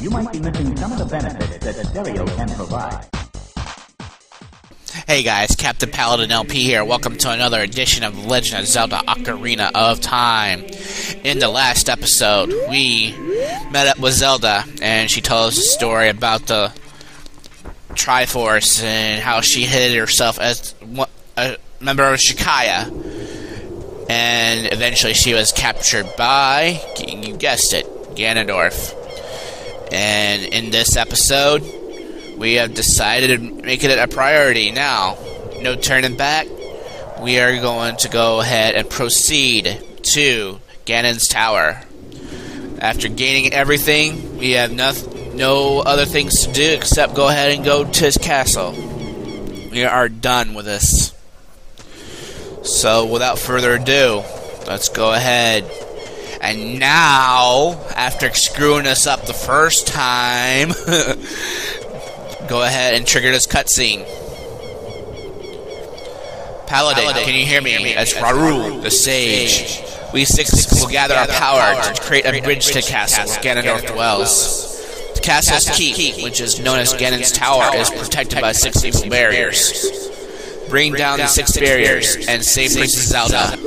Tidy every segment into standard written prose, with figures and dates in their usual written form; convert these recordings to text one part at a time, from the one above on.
you might be missing some of the benefits that stereo can provide. Hey guys, Captain Paladin LP here. Welcome to another edition of Legend of Zelda Ocarina of Time. In the last episode, we met up with Zelda, and she told us a story about the Triforce and how she hid herself as a member of Shikaya. And eventually she was captured by, you guessed it, Ganondorf. And in this episode, we have decided to make it a priority. Now, no turning back. We are going to go ahead and proceed to Ganon's Tower. After gaining everything, we have no other things to do except go ahead and go to his castle. We are done with this. So, without further ado, let's go ahead. And now, after screwing us up the first time, go ahead and trigger this cutscene. Paladin, can you hear me? That's Raru, the sage. We six will gather our power to create a bridge to the castle where Ganondorf dwells. The castle's keep, which is known as Ganon's Tower, is protected by 6 evil barriers. Bring down the 6 barriers and save Princess Zelda.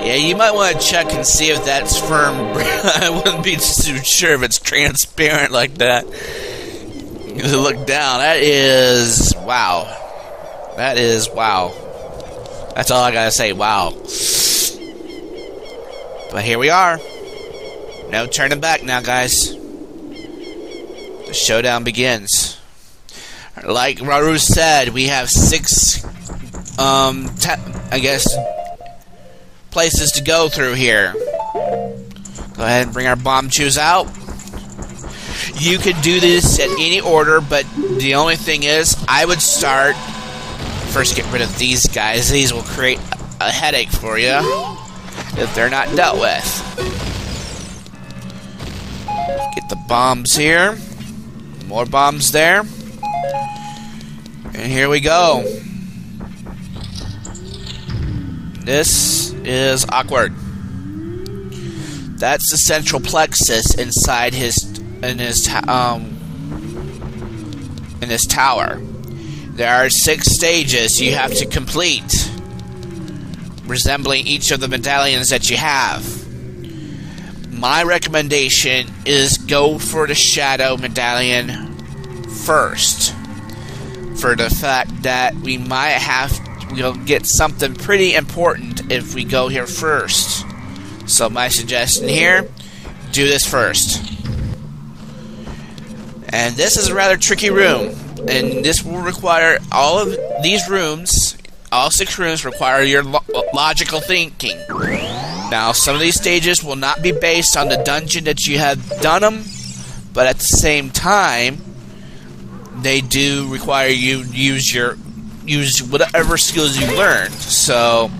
Yeah, you might want to check and see if that's firm. I wouldn't be too sure if it's transparent like that. You look down. That is wow. That is wow. That's all I gotta say. Wow. But here we are. No turning back now, guys. The showdown begins. Like Raru said, we have 6, I guess, places to go through here. Go ahead and bring our bomb chews out. You could do this in any order, but the only thing is, I would start. First, get rid of these guys. These will create a headache for you if they're not dealt with. Get the bombs here. More bombs there. And here we go. This is awkward. That's the central plexus inside his tower. There are 6 stages you have to complete, resembling each of the medallions that you have. My recommendation is go for the Shadow Medallion first, for the fact that we'll get something pretty important if we go here first. So my suggestion here, do this first. And this is a rather tricky room. And this will require all of these rooms, all 6 rooms require your logical thinking. Now, some of these stages will not be based on the dungeon that you have done them, but at the same time, they do require you to use whatever skills you learned. So,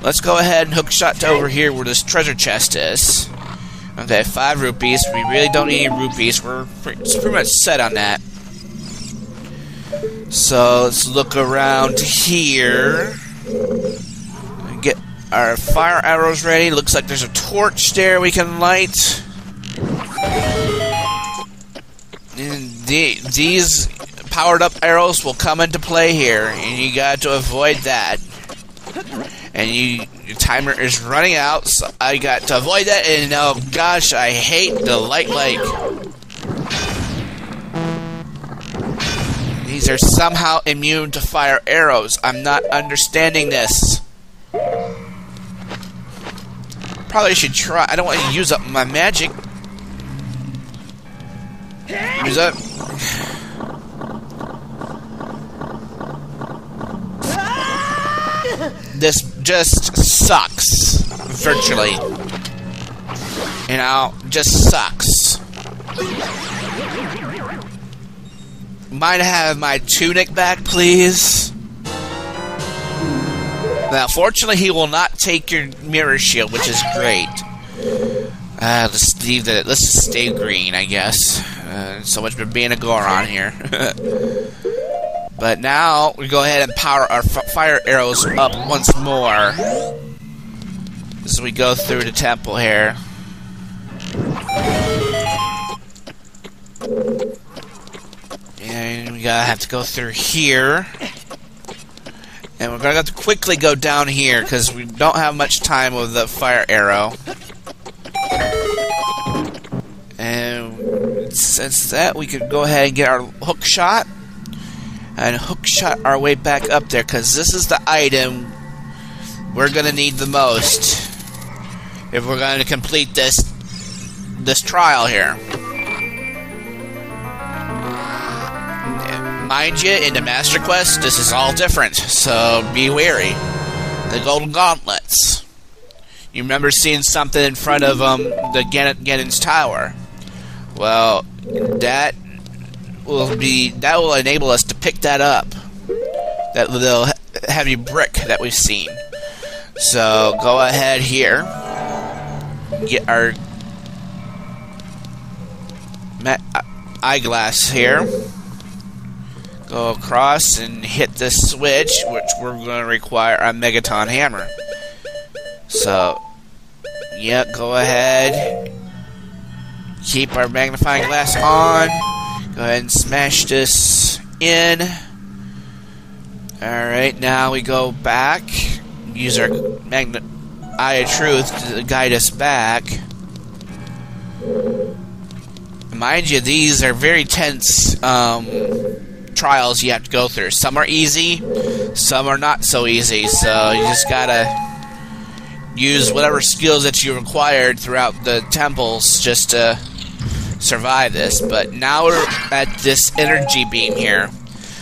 let's go ahead and hookshot to over here where this treasure chest is. Okay, 5 rupees. We really don't need any rupees. We're pretty much set on that. So let's look around here. Get our fire arrows ready. Looks like there's a torch there we can light. And these powered up arrows will come into play here, and you got to avoid that. And your timer is running out, so I got to avoid that. And oh gosh, I hate the light lake. These are somehow immune to fire arrows. I'm not understanding this. Probably should try. I don't want to use up my magic. Use up. This just sucks. Virtually. You know, just sucks. Might I have my tunic back, please? Now, fortunately, he will not take your mirror shield, which is great. Let's leave the. Let's just stay green, I guess. So much for being a Goron here. But now we go ahead and power our fire arrows up once more as we go through the temple here. And we gotta have to go through here. And we're gonna have to quickly go down here because we don't have much time with the fire arrow. And since that, we could go ahead and get our hook shot. And hook shot our way back up there because this is the item we're gonna need the most if we're going to complete this trial here. Mind you, in the Master Quest, this is all different, so be wary. The golden gauntlets. You remember seeing something in front of the Ganon's tower? Well, that will enable us to pick that up. That little heavy brick that we've seen. So go ahead here. Get our eyeglass here. Go across and hit this switch, which we're going to require a Megaton hammer. So, yeah, go ahead. Keep our magnifying glass on. Go ahead and smash this in. Alright, now we go back. Use our Eye of Truth to guide us back. Mind you, these are very tense trials you have to go through. Some are easy, some are not so easy, so you just gotta use whatever skills that you required throughout the temples just to survive this. But now we're at this energy beam here.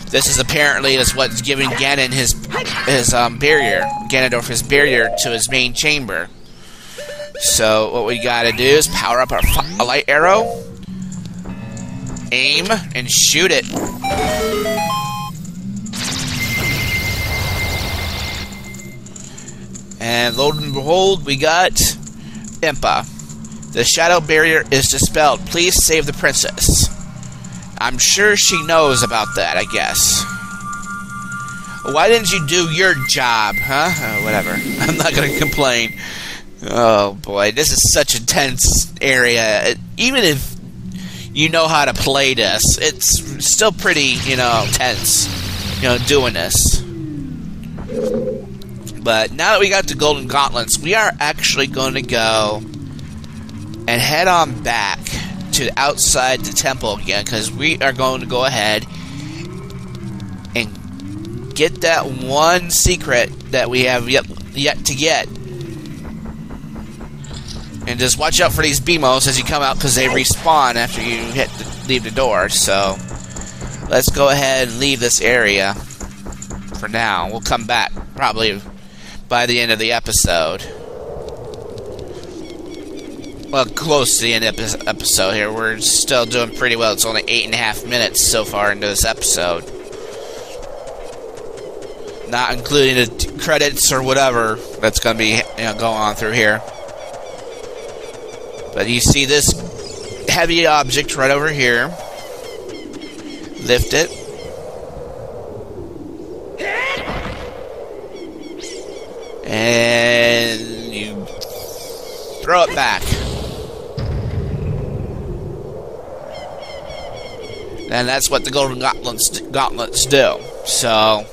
This is apparently what's giving Ganon his barrier, Ganondorf his barrier to his main chamber. So what we gotta do is power up our light arrow, aim, and shoot it. And lo and behold, we got Impa. The shadow barrier is dispelled. Please save the princess. I'm sure she knows about that, I guess. Why didn't you do your job, huh? Oh, whatever. I'm not gonna complain. Oh boy, this is such a tense area. Even if you know how to play this, it's still pretty, tense, doing this. But now that we got the golden gauntlets, we are actually going to go and head on back to outside the temple again, because we are going to go ahead and get that one secret that we have yet to get. And just watch out for these BMOs as you come out, because they respawn after you leave the door. So let's go ahead and leave this area for now. We'll come back probably by the end of the episode. Well, close to the end of the episode here. We're still doing pretty well. It's only 8.5 minutes so far into this episode, not including the credits or whatever that's going to be going on through here. But you see this heavy object right over here. Lift it. And you throw it back. And that's what the golden gauntlets do. So,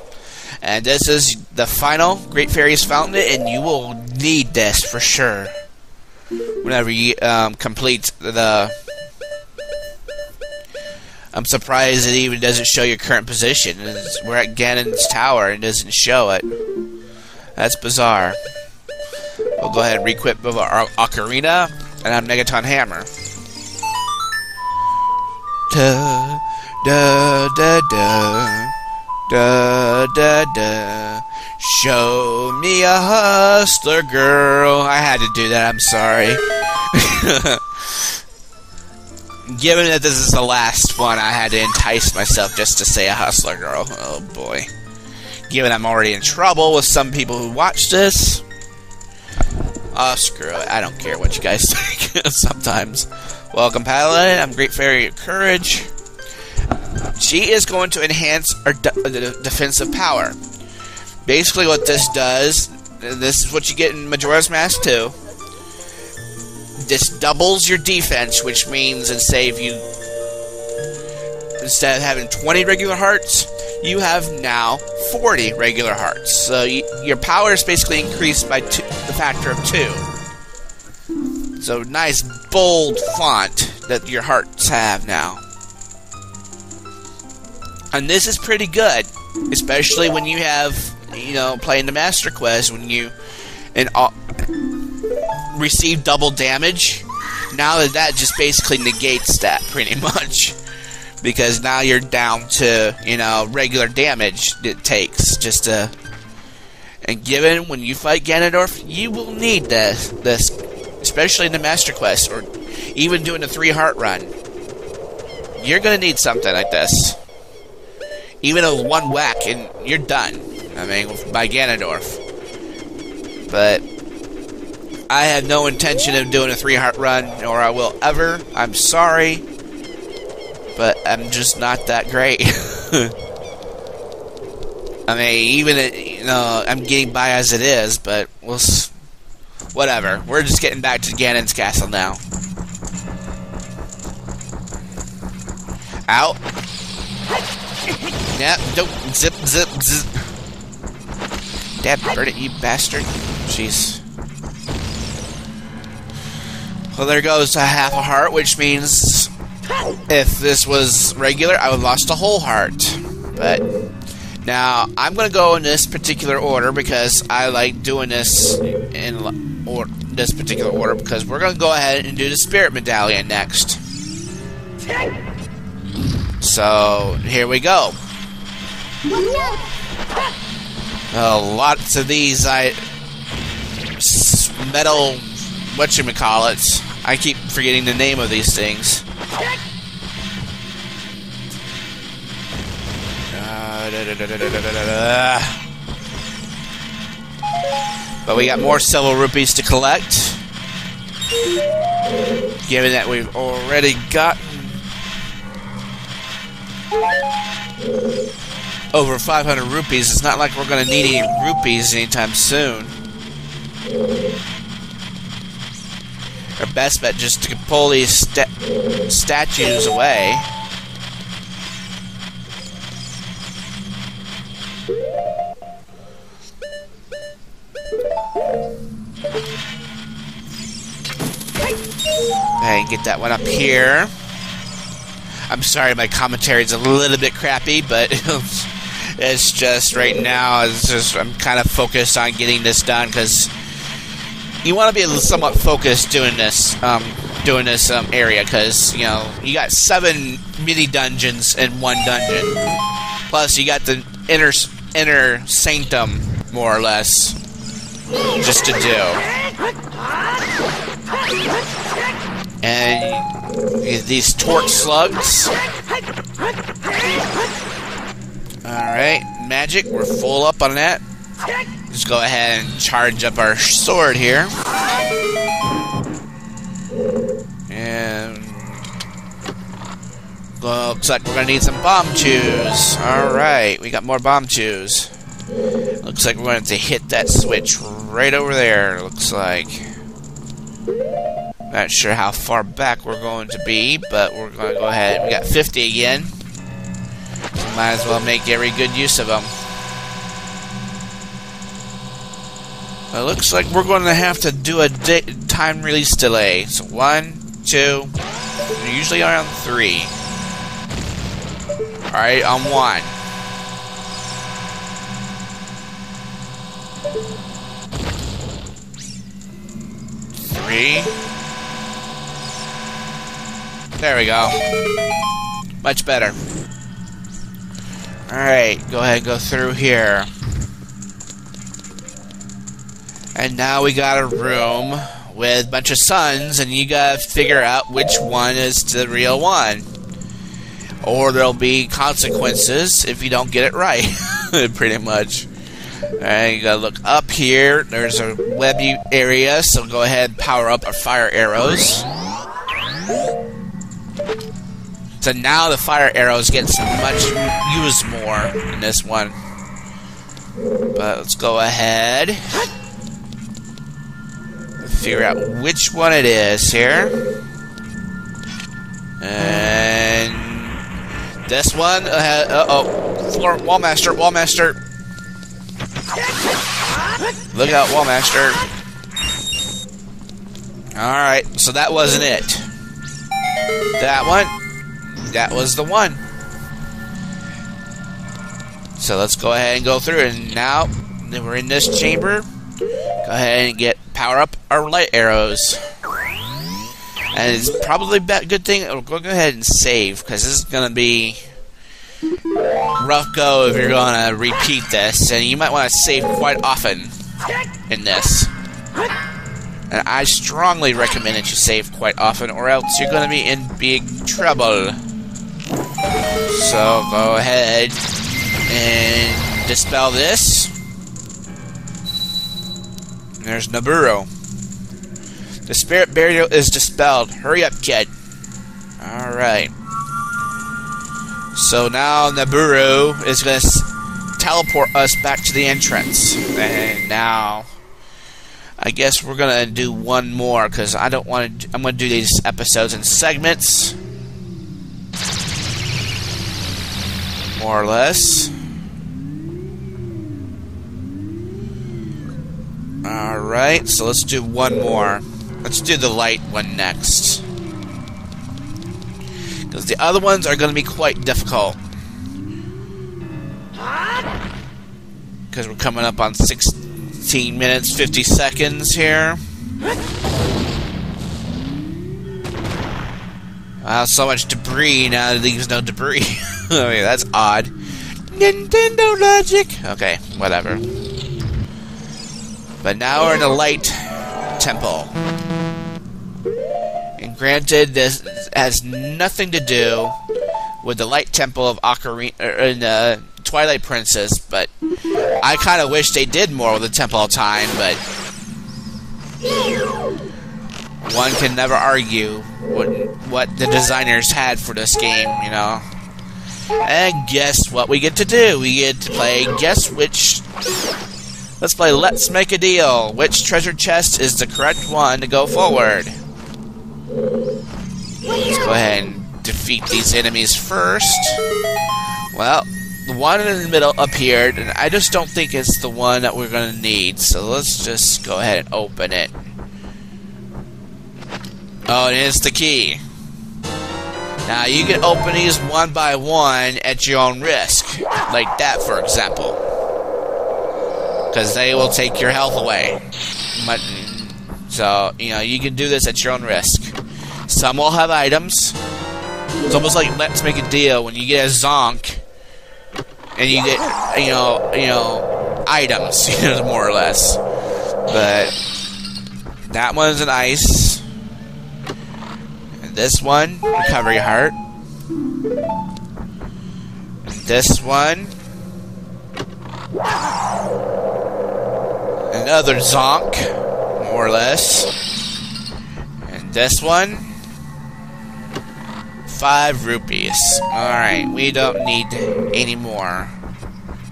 and this is the final Great Fairy's Fountain, and you will need this for sure whenever you complete the... I'm surprised it even doesn't show your current position. We're at Ganon's tower and it doesn't show it. That's bizarre. We'll go ahead and re-equip our Ocarina and our Megaton hammer. Da da da da da da da. Show me a hustler girl. I had to do that, I'm sorry. Given that this is the last one, I had to entice myself just to say a hustler girl. Oh boy. Given I'm already in trouble with some people who watch this. Oh, screw it. I don't care what you guys think. sometimes. Welcome, Paladin. I'm Great Fairy of Courage. She is going to enhance our defensive power. Basically what this does, and this is what you get in Majora's Mask 2, this doubles your defense, which means instead of having 20 regular hearts, you have now 40 regular hearts. So your power is basically increased by the factor of 2. So nice bold font that your hearts have now. And this is pretty good, especially when you have, playing the Master Quest, when you receive double damage. Now that just basically negates that pretty much, because now you're down to regular damage it takes just to. And given when you fight Ganondorf, you will need this, especially in the Master Quest or even doing a 3-heart run. You're gonna need something like this. Even a 1 whack and you're done. By Ganondorf. But I have no intention of doing a 3-heart run, nor I will ever. I'm sorry, but I'm just not that great. I'm getting by as it is, but whatever. We're just getting back to Ganons Castle now. Out. Yep, don't zip. Dad, burn it, you bastard. Jeez. Well, there goes a half a heart, which means if this was regular, I would have lost a whole heart. But now I'm going to go in this particular order because I like doing this in this particular order, because we're going to go ahead and do the Spirit Medallion next. So here we go. Lots of these metal whatchamacallits. I keep forgetting the name of these things. But we got more silver rupees to collect. Given that we've already gotten over 500 rupees, it's not like we're going to need any rupees anytime soon. Our best bet just to pull these statues away. Okay, get that one up here. I'm sorry, my commentary is a little bit crappy, but it's just right now. I'm kind of focused on getting this done, because you want to be somewhat focused doing this area, because you got 7 mini dungeons in one dungeon. Plus, you got the inner sanctum, more or less, just to do. And these torch slugs. Alright, magic, we're full up on that. Just go ahead and charge up our sword here. And looks like we're gonna need some bomb chews. Alright, we got more bomb chews. Looks like we're going to hit that switch right over there, looks like. Not sure how far back we're going to be, but we're going to go ahead. We got 50 again. So might as well make every good use of them. It looks like we're going to have to do a time release delay. So 1, 2, usually around 3. Alright, on 1. There we go. Much better. Alright, go ahead and go through here. And now we got a room with a bunch of suns, and you gotta figure out which one is the real one. Or there'll be consequences if you don't get it right, pretty much. Alright, you gotta look up here. There's a webby area, so go ahead and power up our fire arrows. So now the fire arrows get much used more in this one. But let's go ahead. Figure out which one it is here. And this one, floor, Wallmaster. Look out, Wallmaster. Alright, so that wasn't it. That was the one. So let's go ahead and go through, and now that we're in this chamber, go ahead and power up our light arrows. And it's probably a good thing we'll go ahead and save, because this is going to be rough go if you're going to repeat this, and you might want to save quite often in this. And I strongly recommend that you save quite often, or else you're going to be in big trouble. So go ahead and dispel this. There's Naburo. The spirit barrier is dispelled. Hurry up, kid. Alright. So now Naburo is going to teleport us back to the entrance. And now I guess we're going to do one more, because I don't want to. I'm going to do these episodes in segments. More or less. Alright, so let's do one more. Let's do the light one next. Because the other ones are going to be quite difficult. Because we're coming up on 16 minutes, 50 seconds here. Wow, so much debris, now there leaves no debris. I mean, that's odd. Nintendo logic! Okay, whatever. But now we're in a light temple. And granted, this has nothing to do with the light temple of Ocarina, in Twilight Princess, but I kind of wish they did more with the Temple of Time, but one can never argue what the designers had for this game, you know. And guess what we get to do? We get to play Guess Which. Let's play Let's Make a Deal. Which treasure chest is the correct one to go forward? Let's go ahead and defeat these enemies first. Well, the one in the middle appeared, and I just don't think it's the one that we're going to need. So let's just go ahead and open it. Oh, and it's the key. Now, you can open these one by one at your own risk. Like that, for example. Because they will take your health away. So, you know, you can do this at your own risk. Some will have items. It's almost like Let's Make a Deal when you get a zonk. And you get, you know, items, you know, more or less. But that one's an ice. This one, recovery heart. This one, another zonk, more or less. And this one, 5 rupees. Alright, we don't need any more.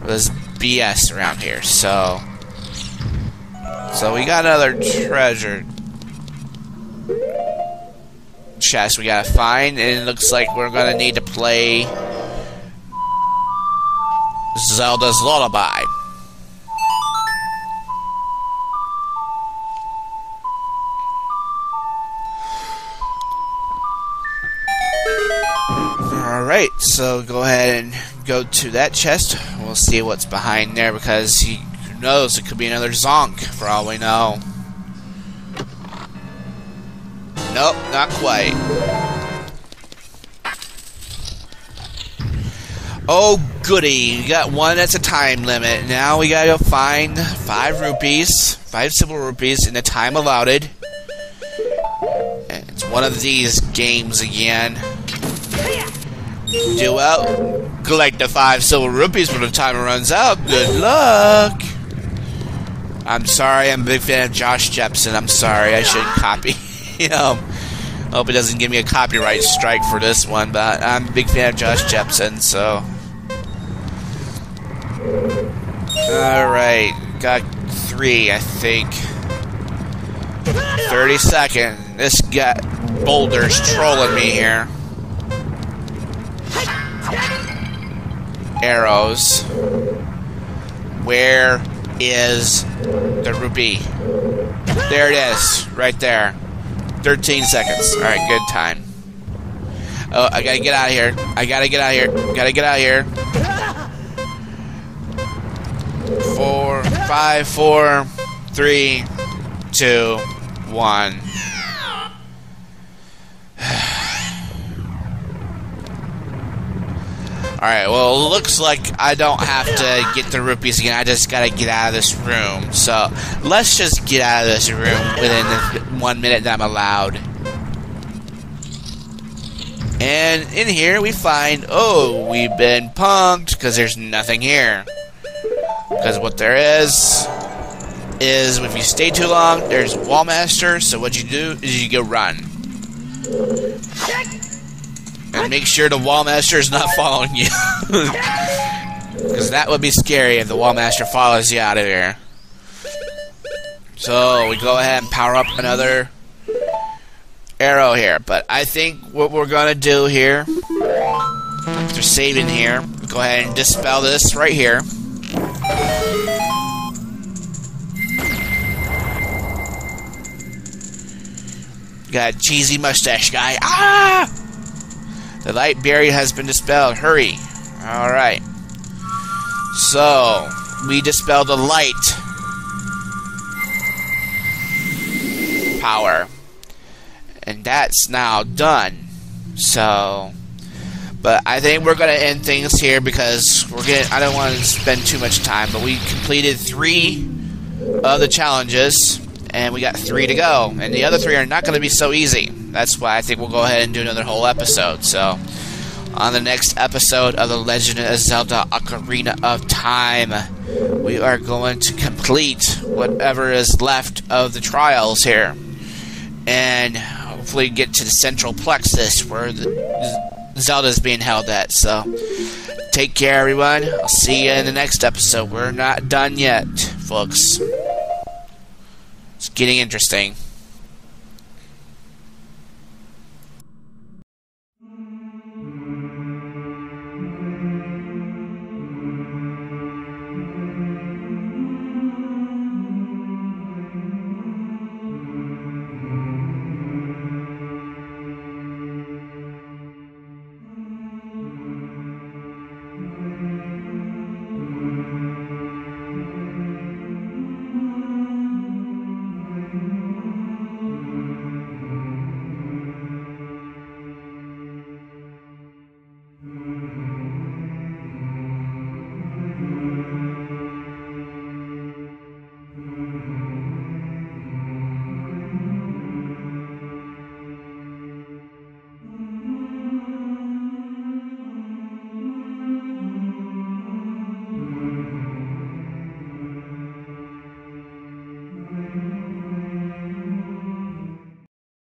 There's BS around here, so we got another treasure chest we gotta find, and it looks like we're gonna need to play Zelda's Lullaby. Alright, so go ahead and go to that chest. We'll see what's behind there, because who knows, it could be another zonk for all we know. Nope, not quite. Oh, goody. We got one that's a time limit. Now we gotta go find 5 rupees, 5 silver rupees in the time allotted. And it's one of these games again. Do well, collect the 5 silver rupees when the timer runs out. Good luck. I'm sorry, I'm a big fan of Josh Jepson. I'm sorry, I shouldn't copy him. Hope he doesn't give me a copyright strike for this one, but I'm a big fan of Josh Jepson, so. Alright, got 3, I think. 30 seconds. This guy boulder's trolling me here. Arrows. Where is the rupee? There it is, right there. 13 seconds. Alright, good time. Oh, I gotta get out of here. I gotta get out of here. Gotta get out of here. 4, 5, 4, 3, 2, 1. Alright, well, it looks like I don't have to get the rupees again. I just gotta get out of this room. So, let's just get out of this room within the 1 minute that I'm allowed. And in here we find, oh, we've been punked because there's nothing here. Because what there is if you stay too long, there's Wallmaster, so what you do is you go run. And make sure the Wallmaster is not following you. Because that would be scary if the Wallmaster follows you out of here. So, we go ahead and power up another arrow here. But I think what we're going to do here, after saving here, go ahead and dispel this right here. Got a cheesy mustache guy. Ah! The light barrier has been dispelled. Hurry. Alright. So, we dispelled the light power. And that's now done. So, but I think we're going to end things here because I don't want to spend too much time, but we completed 3 of the challenges. And we got 3 to go. And the other 3 are not going to be so easy. That's why I think we'll go ahead and do another whole episode. So, on the next episode of The Legend of Zelda Ocarina of Time, we are going to complete whatever is left of the trials here. And hopefully get to the central plexus where the Zelda is being held at. So, take care, everyone. I'll see you in the next episode. We're not done yet, folks. It's getting interesting.